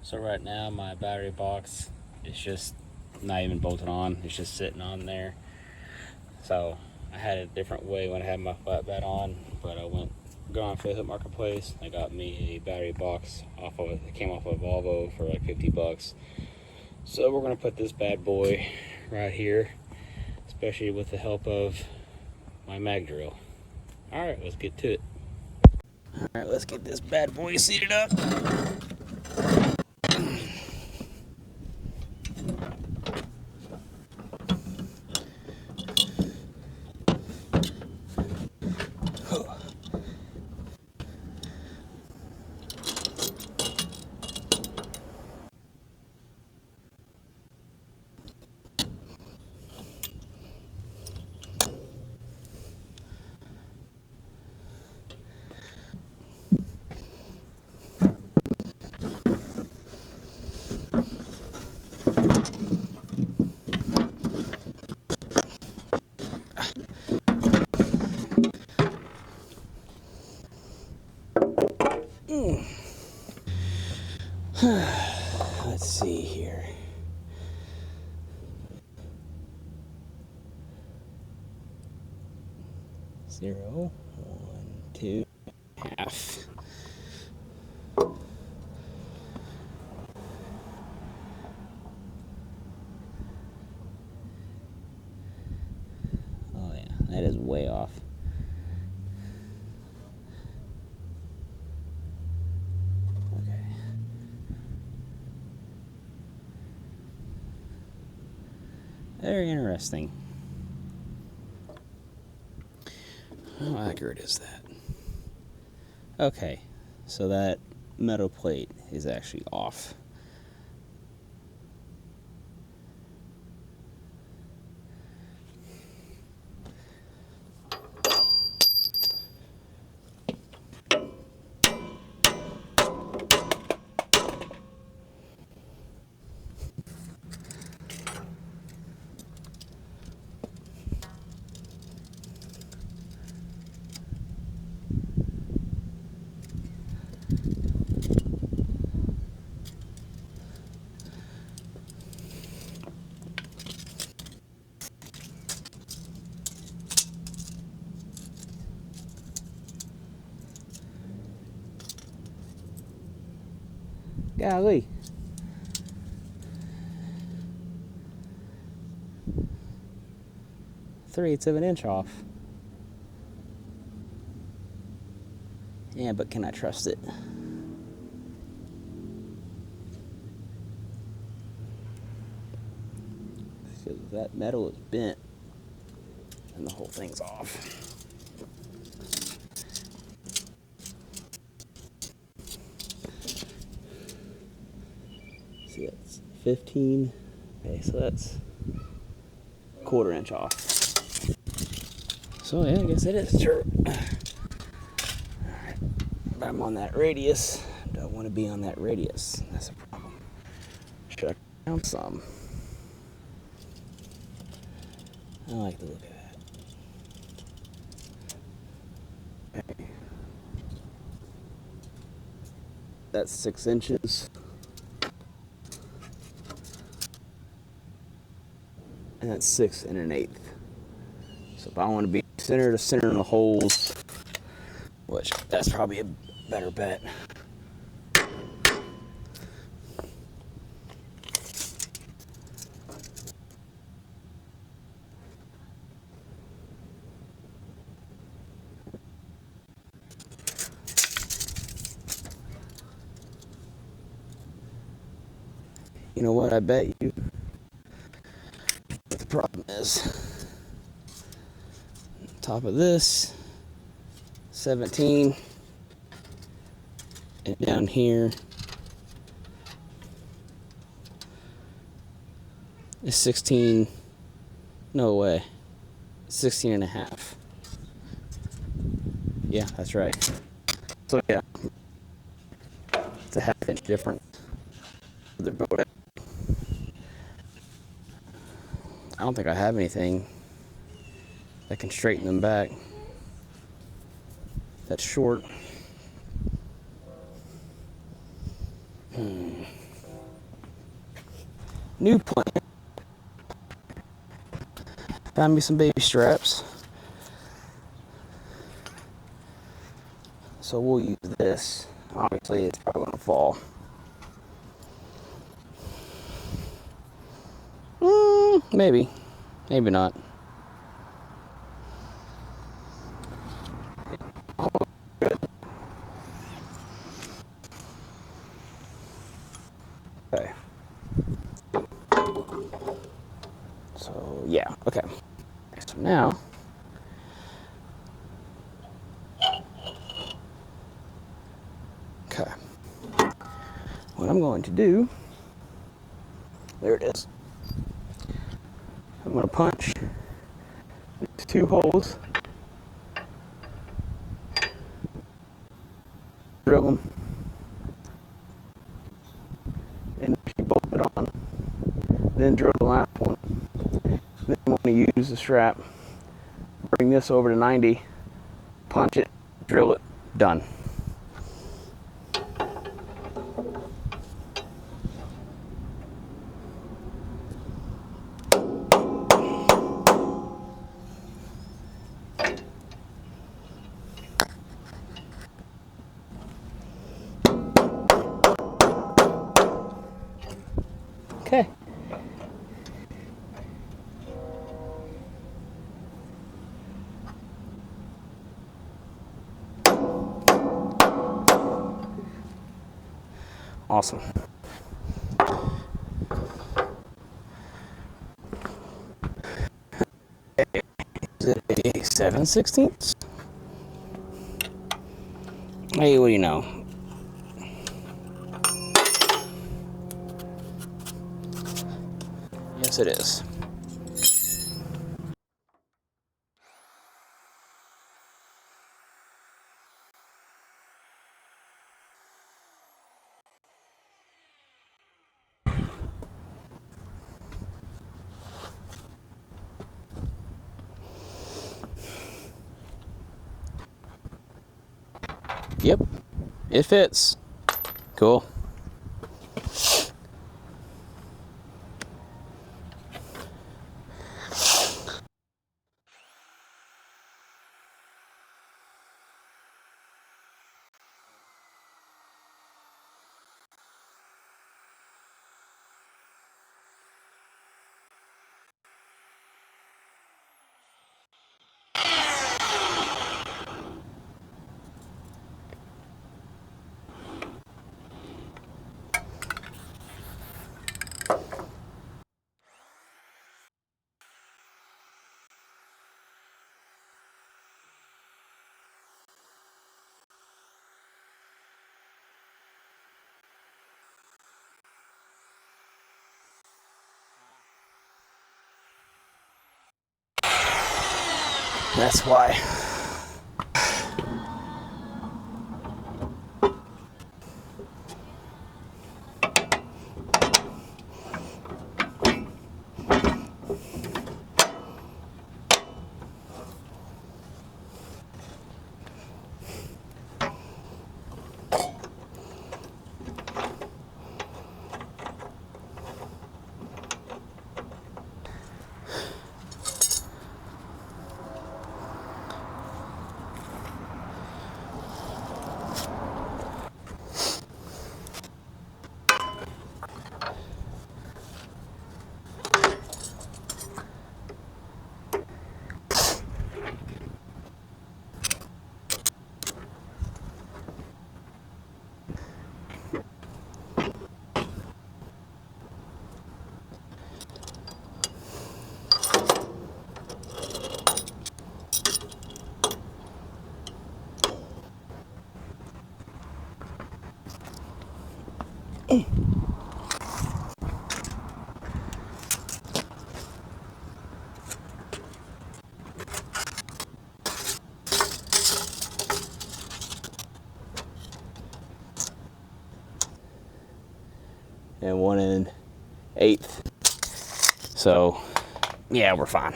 So right now my battery box is just not even bolted on. It's just sitting on there. So I had a different way when I had my flatbed on, but I went on Facebook Marketplace. I got me a battery box off of it. It came off of Volvo for like 50 bucks. So we're gonna put this bad boy right here, especially with the help of my mag drill. All right, let's get to it. All right, let's get this bad boy seated up. Let's see here. Zero, 1, 2, half. Oh yeah, that is way off. Okay. Very interesting. How accurate is that? Okay, so that metal plate is actually off. Golly. Three-eighths of an inch off. Yeah, but can I trust it? Because that metal is bent and the whole thing's off. See, that's 15. Okay, so that's a 1/4 inch off. So yeah, I guess it is true. Alright, but I'm on that radius. Don't want to be on that radius. That's a problem. Check down some. I like the look of that. Okay. That's 6 inches. And that's 6 1/8. So if I want to be center to center in the holes, which that's probably a better bet. You know what? I bet you the problem is top of this 17 and down here is 16. No way. 16.5. Yeah, that's right. So yeah, it's a 1/2 inch difference. They're both. I don't think I have anything that can straighten them back. That's short. new plan. Found me some baby straps. So we'll use this. Obviously, it's probably gonna fall. Maybe. Maybe not. Okay. So, yeah. Okay. So now, okay. What I'm going to do, there it is. I'm going to punch these two holes, drill them, and bolt it on. Then drill the last one. Then I'm going to use the strap, bring this over to 90, punch it, drill it, done. Okay. Awesome. Is it a 7/16? Hey, what do you know? Yes, it is. Yep, it fits. Cool. That's why. And 1/8. So, yeah, we're fine.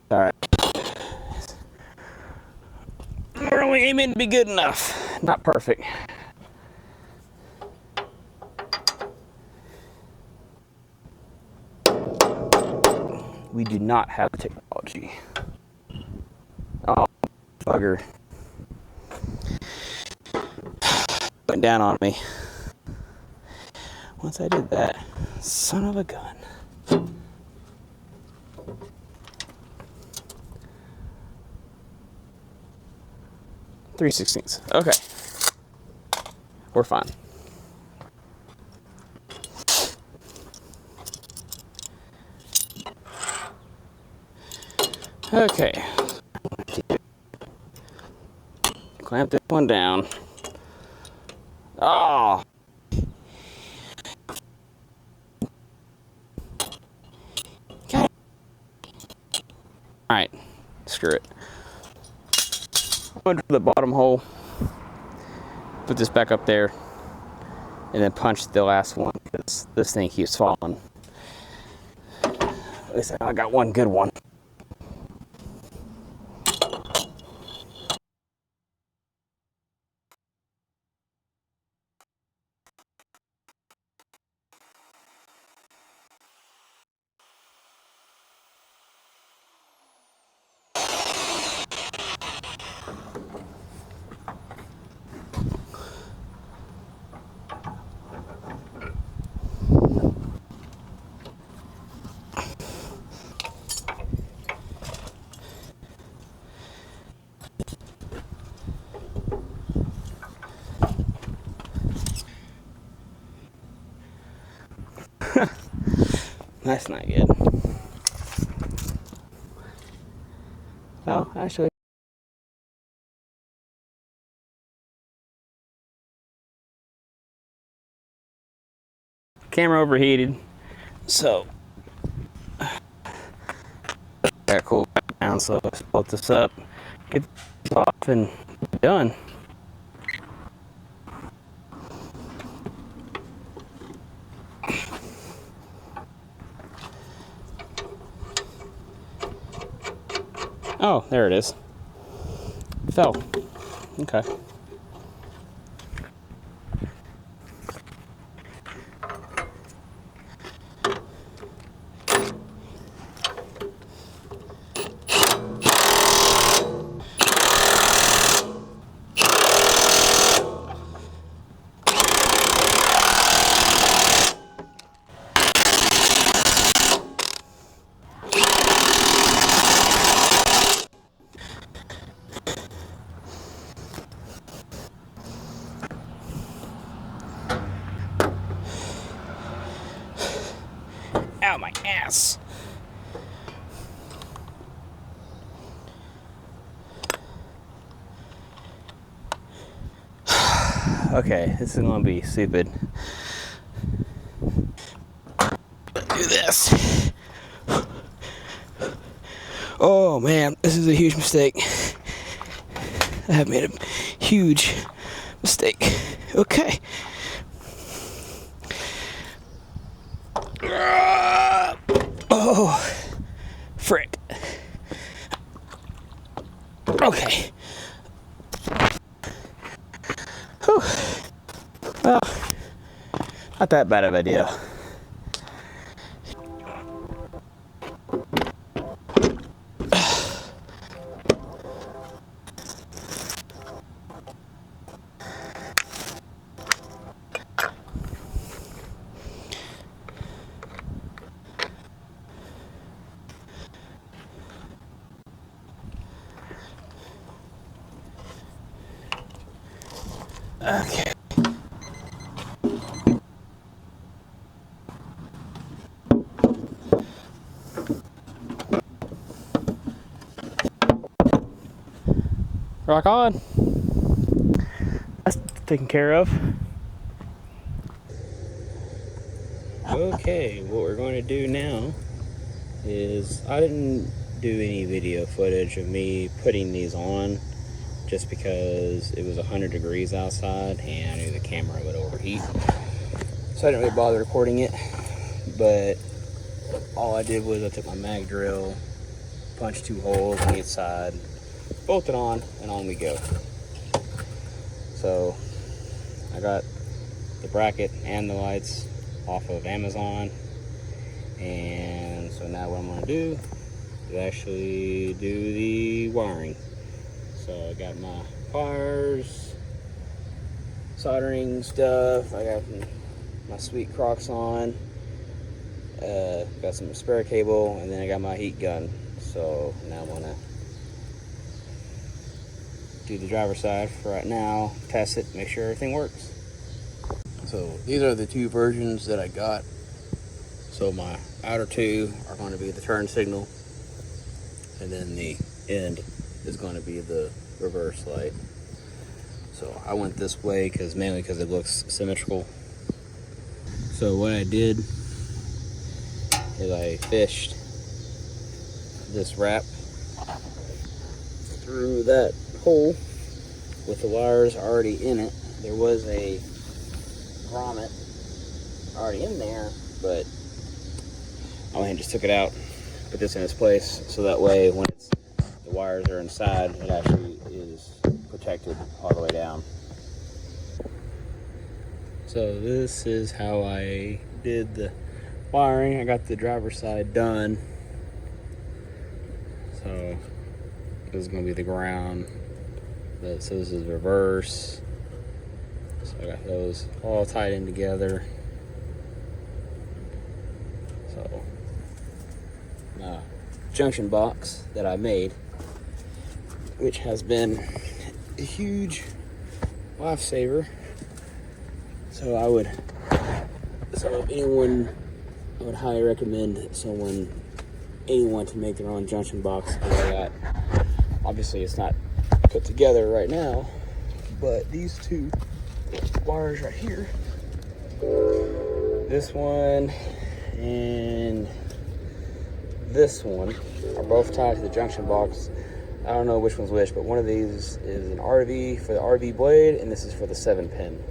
All right. We're only aiming to be good enough, not perfect. we do not have the technology. Oh, bugger. Went down on me. Once I did that, son of a gun. 3/16. Okay. We're fine. Okay. Clamp this one down. Oh. God. Alright. Screw it. I'm going to the bottom hole. Put this back up there. And then punch the last one because this thing keeps falling. At least I got one good one. That's not good. Oh, actually. Camera overheated, so got cool back down. So let's split this up, get this off, and be done. Oh, there it is. Fell. Okay. Ow, my ass. Okay, this is gonna be stupid. Do this. Oh man, this is a huge mistake. I have made a huge mistake. Okay. Oh, frick. Okay. Whew. Well, not that bad of an idea. Okay. Rock on. That's taken care of. Okay, what we're going to do now is I didn't do any video footage of me putting these on just because it was 100 degrees outside and I knew the camera would overheat. So I didn't really bother recording it, but all I did was I took my mag drill, punched 2 holes on each side, bolted on, and on we go. So I got the bracket and the lights off of Amazon, And so now what I'm going to do is actually do the wiring. So I got my pliers, soldering stuff. I got my sweet Crocs on. Got some spare cable, and then I got my heat gun. So now I'm gonna do the driver's side for right now, test it, make sure everything works. So these are the two versions that I got. So my outer two are going to be the turn signal, and then the end is going to be the reverse light. So I went this way mainly because it looks symmetrical. So what I did is I fished this wrap through that hole with the wires already in it. There was a grommet already in there, but I went and just took it out, put this in its place, so that way when the wires are inside, it actually is protected all the way down. So this is how I did the wiring. I got the driver's side done. So this is going to be the ground. So this is reverse. So I got those all tied in together. So my junction box that I made, which has been a huge lifesaver. So I would highly recommend anyone to make their own junction box like that. Obviously it's not put together right now, but these two wires right here, this one and this one, are both tied to the junction box. I don't know which one's which, but one of these is an RV for the RV blade, and this is for the 7-pin.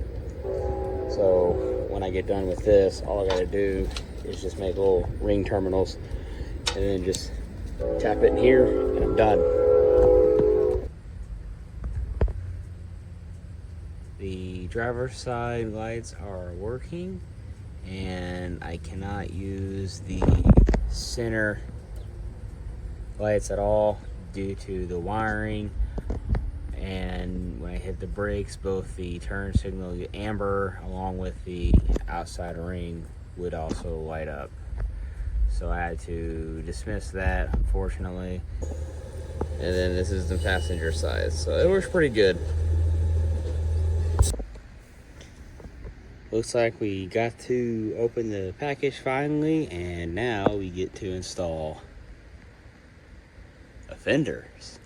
So when I get done with this, all I gotta do is just make little ring terminals and then just tap it in here and I'm done. The driver's side lights are working, and I cannot use the center lights at all due to the wiring. And when I hit the brakes, both the turn signal, the amber, along with the outside ring would also light up. So I had to dismiss that, unfortunately. And then this is the passenger side, so it works pretty good. Looks like we got to open the package finally, and now we get to install the fenders.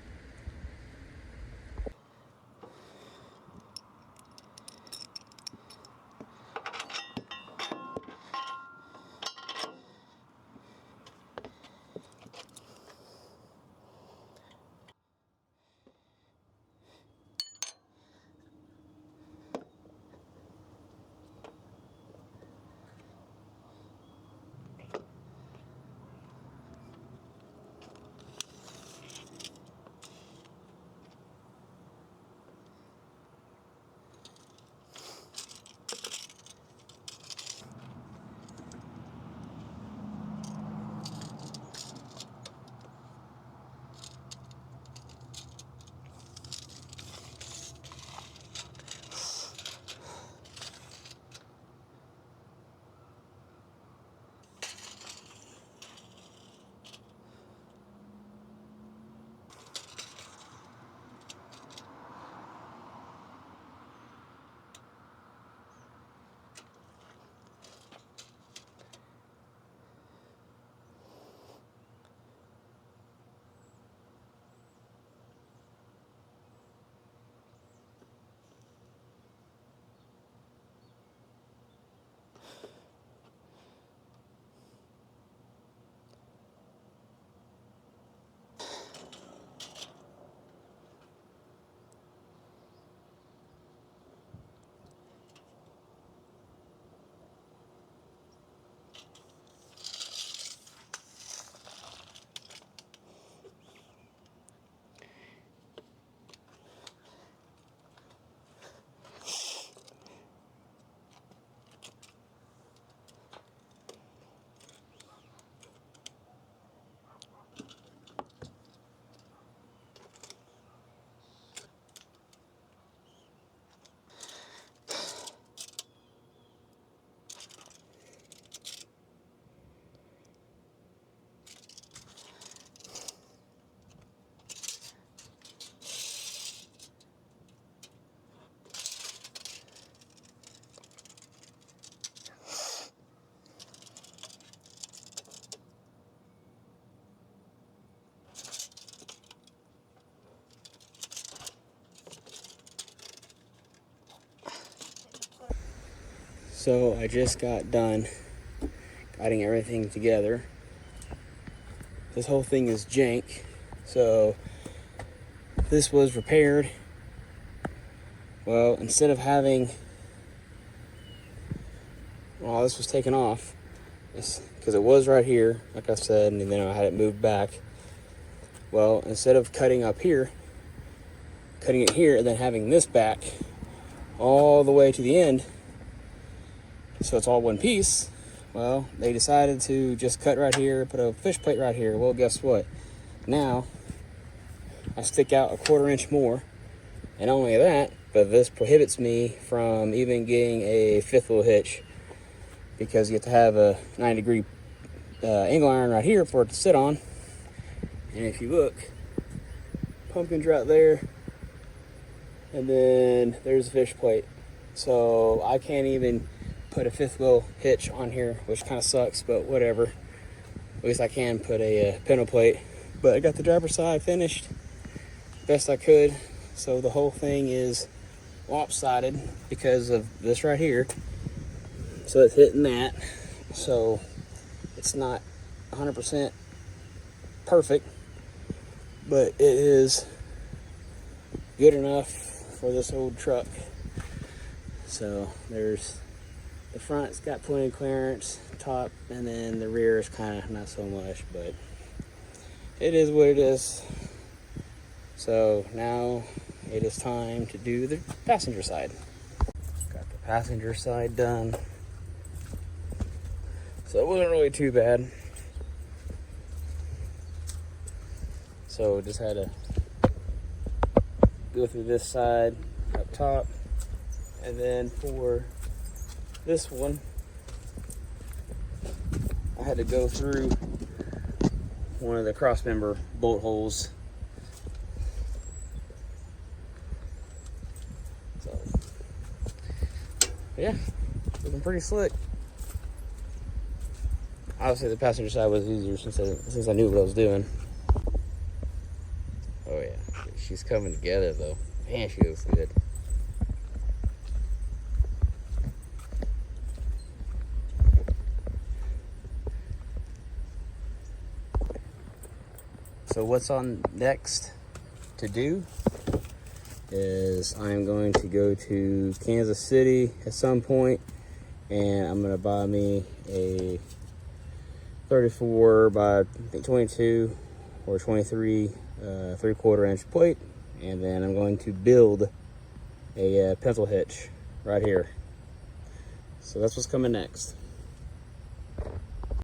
So I just got done getting everything together. This whole thing is jank. So this was repaired. Well, instead of having, well, this was taken off because it was right here, like I said, and then I had it moved back. Well, instead of cutting up here, cutting it here, and then having this back all the way to the end, so it's all one piece, well, they decided to just cut right here, put a fish plate right here. Well, guess what? Now, I stick out a 1/4 inch more, and not only that, but this prohibits me from even getting a fifth wheel hitch, because you have to have a 90-degree angle iron right here for it to sit on. And if you look, pumpkin's right there, and then there's the fish plate. So I can't even put a fifth wheel hitch on here, which kind of sucks, but whatever. At least I can put a pintle plate. But I got the driver's side finished best I could. So the whole thing is lopsided because of this right here. So it's hitting that. So it's not 100% perfect, but it is good enough for this old truck. So there's the front's got plenty of clearance, top, and then the rear is kind of not so much, but it is what it is. So now it is time to do the passenger side. Got the passenger side done. So it wasn't really too bad. So just had to go through this side up top, and then for this one I had to go through one of the cross member bolt holes. So yeah, looking pretty slick. Obviously the passenger side was easier since I knew what I was doing. Oh yeah, she's coming together though. Man, she looks good. So what's on next to do is I'm going to go to Kansas City at some point, and I'm going to buy me a 34 by I think 22 or 23 3/4 inch plate, and then I'm going to build a pencil hitch right here. So that's what's coming next.